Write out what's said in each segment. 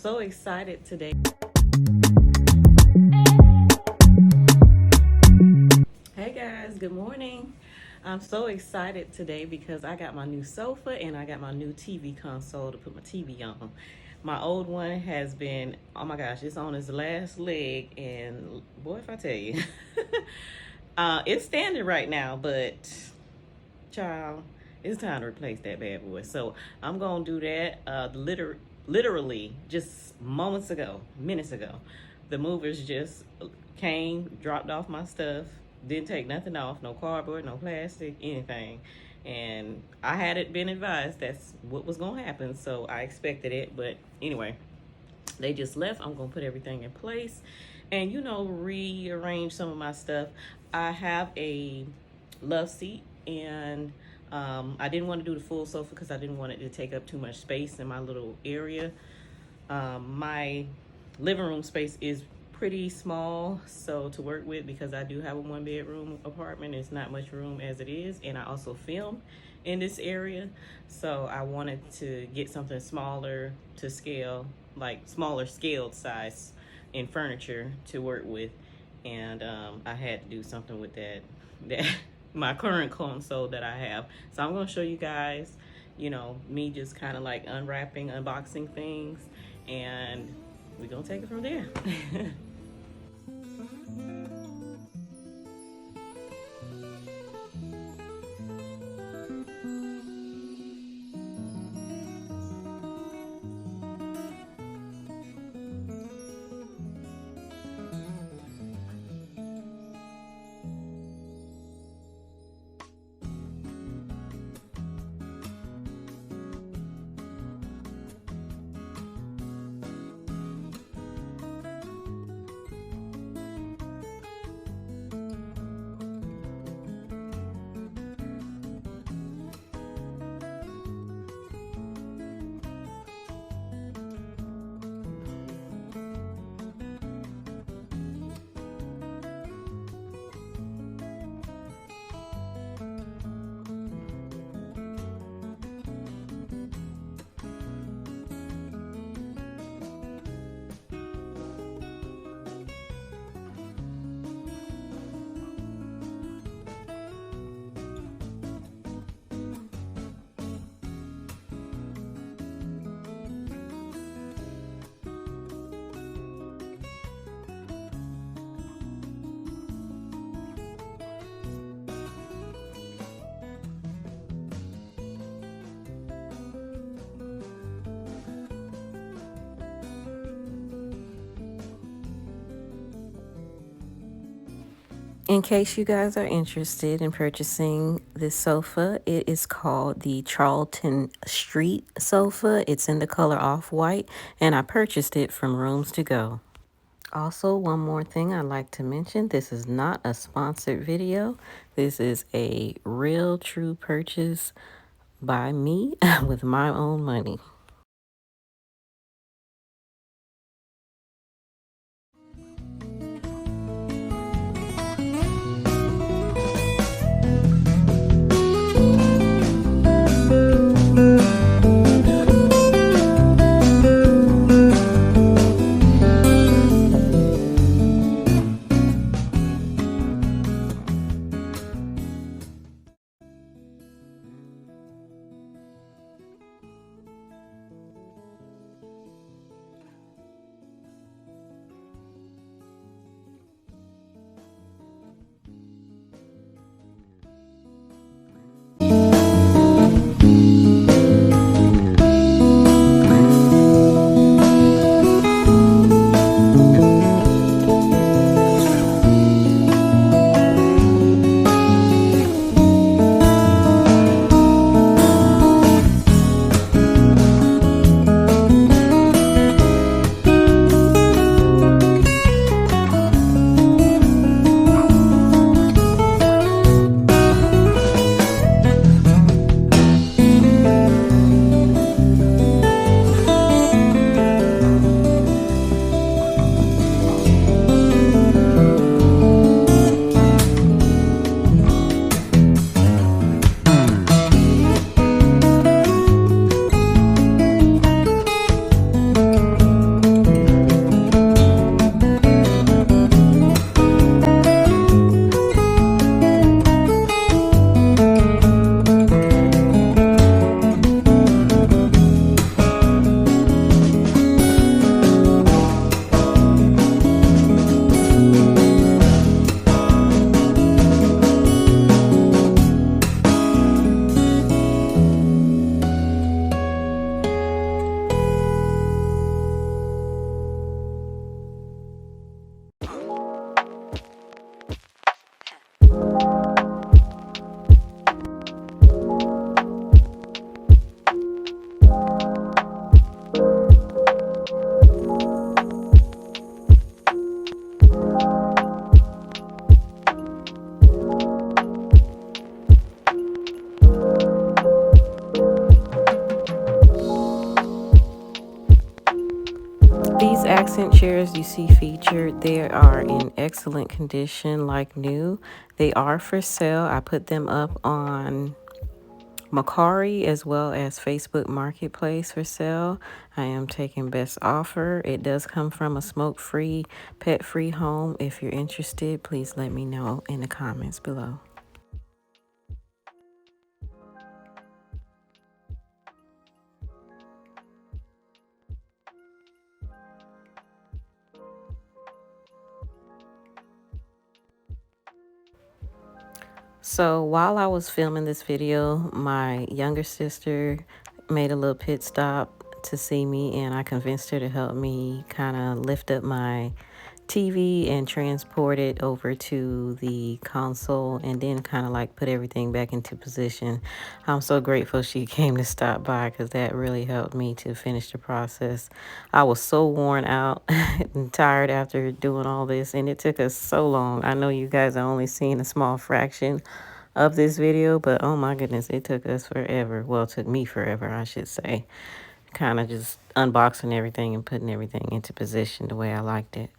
So excited today. Hey guys, good morning. I'm so excited today because I got my new sofa and I got my new TV console to put my TV on. My old one has been, oh my gosh, it's on its last leg, and boy, if I tell you, it's standing right now, but child, it's time to replace that bad boy. So I'm gonna do that. Literally, just minutes ago, the movers just came, dropped off my stuff, didn't take nothing off, no cardboard, no plastic, anything. And I hadn't been advised that's what was gonna happen, so I expected it. But anyway, they just left. I'm gonna put everything in place and rearrange some of my stuff. I have a love seat, and I didn't want to do the full sofa because I didn't want it to take up too much space in my little area. My living room space is pretty small so to work with, because I do have a 1-bedroom apartment. It's not much room as it is, and I also film in this area, so I wanted to get something smaller to scale, like smaller scaled size in furniture to work with. And I had to do something with that my current console that I have. So I'm going to show you guys, me just kind of like unboxing things, and we're going to take it from there. In case you guys are interested in purchasing this sofa, it is called the Charlton Street sofa. It's in the color off-white, and I purchased it from Rooms to Go. Also, one more thing I'd like to mention, this is not a sponsored video. This is a real true purchase by me with my own money. These accent chairs you see featured, they are in excellent condition, like new. They are for sale. I put them up on Macari as well as Facebook Marketplace for sale. I am taking best offer. It does come from a smoke-free, pet-free home. If you're interested, please let me know in the comments below. So while I was filming this video, my younger sister made a little pit stop to see me, and I convinced her to help me kind of lift up my TV and transport it over to the console, and then kind of like put everything back into position. I'm so grateful she came to stop by, because that really helped me to finish the process. I was so worn out and tired after doing all this, and it took us so long. I know you guys are only seeing a small fraction of this video, but oh my goodness, it took us forever. Well, it took me forever, I should say, kind of just unboxing everything and putting everything into position the way I liked it.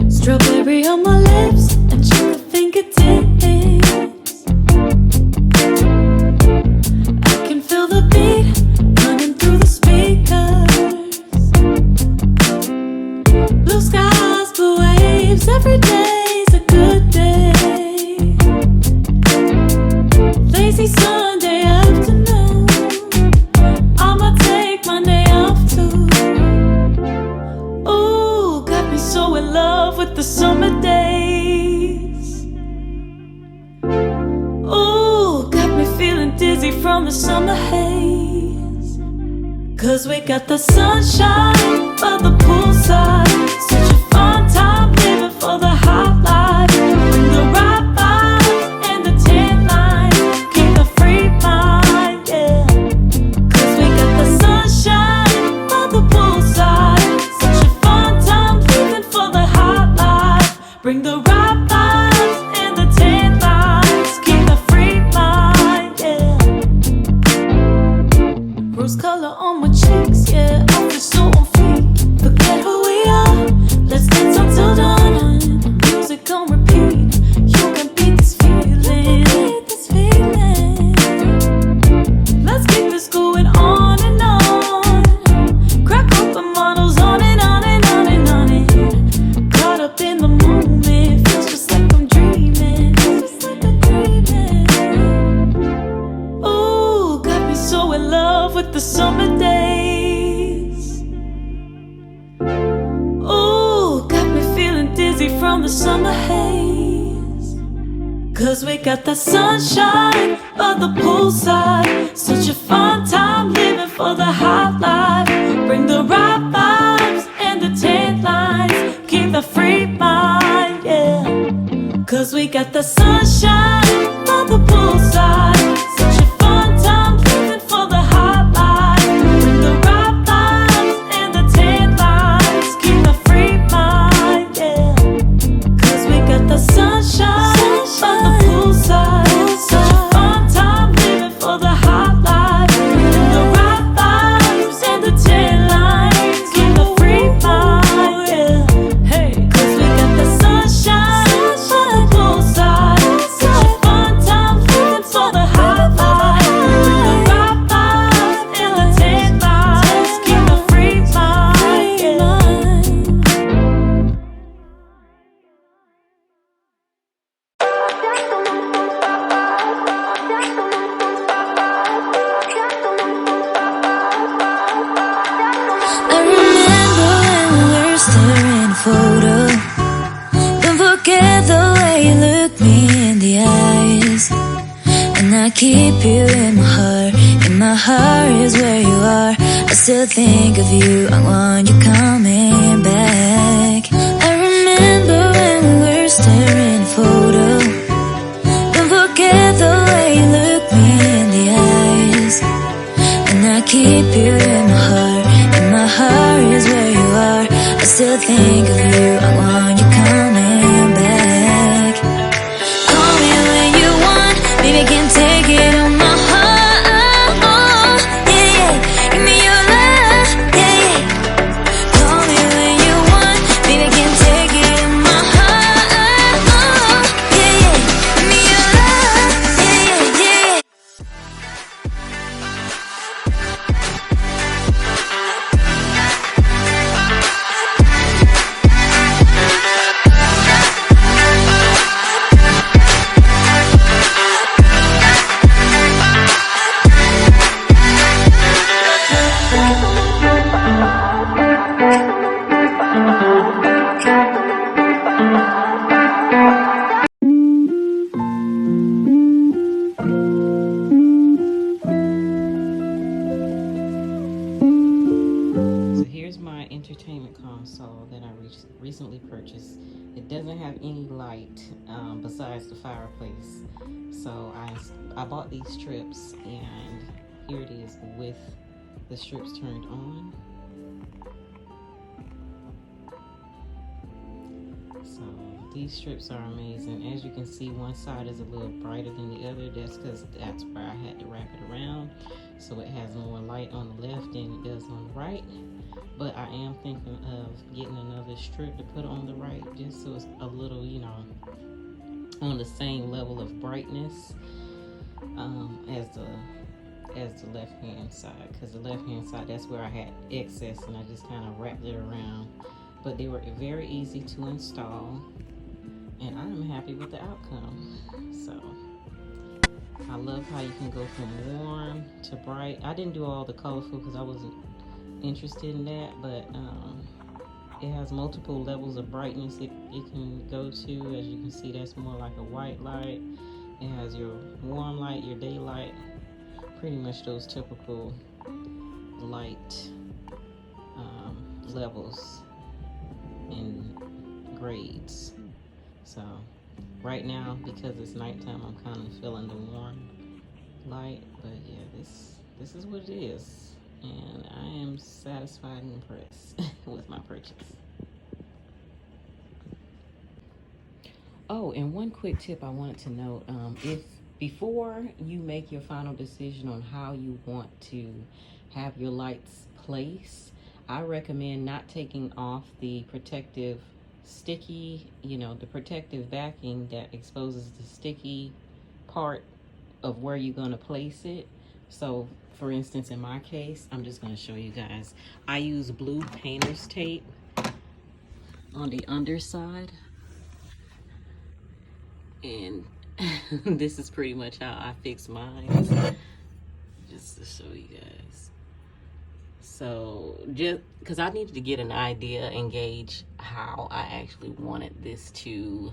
Strawberry on my lips and chocolate fingertips. I can feel the beat running through the speakers. Blue skies, blue waves, every day's a good day. Lazy Sunday afternoon, I'ma take Monday off too. Ooh, got me so in love with the summer days. Ooh, got me feeling dizzy from the summer haze. 'Cause we got the sunshine by the poolside. Such a fun time living for the hot life. Bring the right vibes and the tan lines. Keep a free mind, yeah. 'Cause we got the sunshine by the poolside. Such a fun time living for the hot life. Bring the right vibes and the tan lines. Keep a free mind, yeah. Rose color on my cheeks, yeah. I feel so on fleek. Forget who we are. Let's dance until dawn. Music on repeat. You can beat this feeling. Let's keep this going on and on. Crack open models on and on and on and on and caught up in the moment. Feels just like I'm dreaming. Just like I'm dreaming. Ooh, got me so in love with the summer days. Ooh, got me feeling dizzy from the summer haze. 'Cause we got the sunshine by the poolside. Such a fun time living for the hot life. Bring the right vibes and the tan lines. Keep the free mind, yeah. 'Cause we got the sunshine by the poolside. Such a fun time living for the hot life. Bring the right vibes and the tan lines. Keep the free mind, yeah. 'Cause we got the sunshine by the poolside. Such a fun time living for the hot life. Bring the right vibes and the tan lines. Keep the free mind, yeah. Hey, 'cause we got the sunshine by the poolside. keep you in my heart. And my heart is where you are. I still think of you, I want you coming back. I remember when we were staring at a photo. Don't forget the way you look me in the eyes. And I keep you in my heart. And my heart is where you are. I still think of you, I want you coming back. Call me when you want, baby, I can't take it on my heart. Yeah, yeah, give me your love, yeah, yeah. Call me when you want, baby, I can't take it on my heart. Yeah, yeah, give me your love, yeah, yeah, yeah. So here's my entertainment console that I recently purchased. It doesn't have any light besides the fireplace. So I bought these strips, and here it is with the strips turned on. So these strips are amazing. As you can see, one side is a little brighter than the other. That's because that's where I had to wrap it around. So it has more light on the left than it does on the right. But I am thinking of getting another strip to put on the right, just so it's a little, you know, on the same level of brightness as the left hand side. Because the left hand side, that's where I had excess, and I just kind of wrapped it around. But they were very easy to install, and I'm happy with the outcome. So I love how you can go from warm to bright. I didn't do all the colorful because I wasn't interested in that, but it has multiple levels of brightness it can go to. As you can see, that's more like a white light. It has your warm light, your daylight, pretty much those typical light levels and grades. So right now, because it's nighttime, I'm kind of feeling the warm light, but yeah, this is what it is, and I am satisfied and impressed with my purchase. Oh, and one quick tip I wanted to note, if before you make your final decision on how you want to have your lights placed, I recommend not taking off the protective sticky, the protective backing that exposes the sticky part of where you're going to place it. So for instance, in my case, I'm just going to show you guys. I use blue painter's tape on the underside, and this is pretty much how I fix mine, just to show you guys. So just because I needed to get an idea and gauge how I actually wanted this to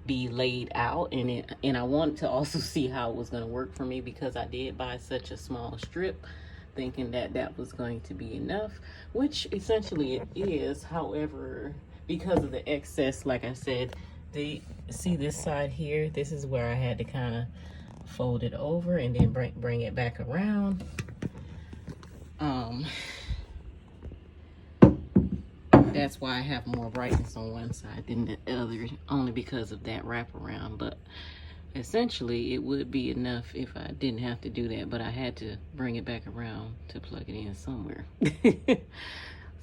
be laid out, and I wanted to also see how it was going to work for me, because I did buy such a small strip thinking that that was going to be enough, which essentially it is. However, because of the excess, like I said, see this side here, this is where I had to kind of fold it over and then bring it back around. That's why I have more brightness on one side than the other, only because of that wraparound. But essentially it would be enough if I didn't have to do that, but I had to bring it back around to plug it in somewhere.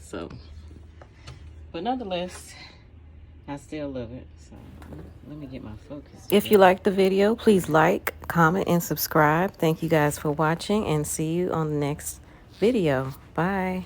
So, but nonetheless, I still love it. So let me get my focus. If you liked the video, please like, comment, and subscribe. Thank you guys for watching, and see you on the next video. Bye.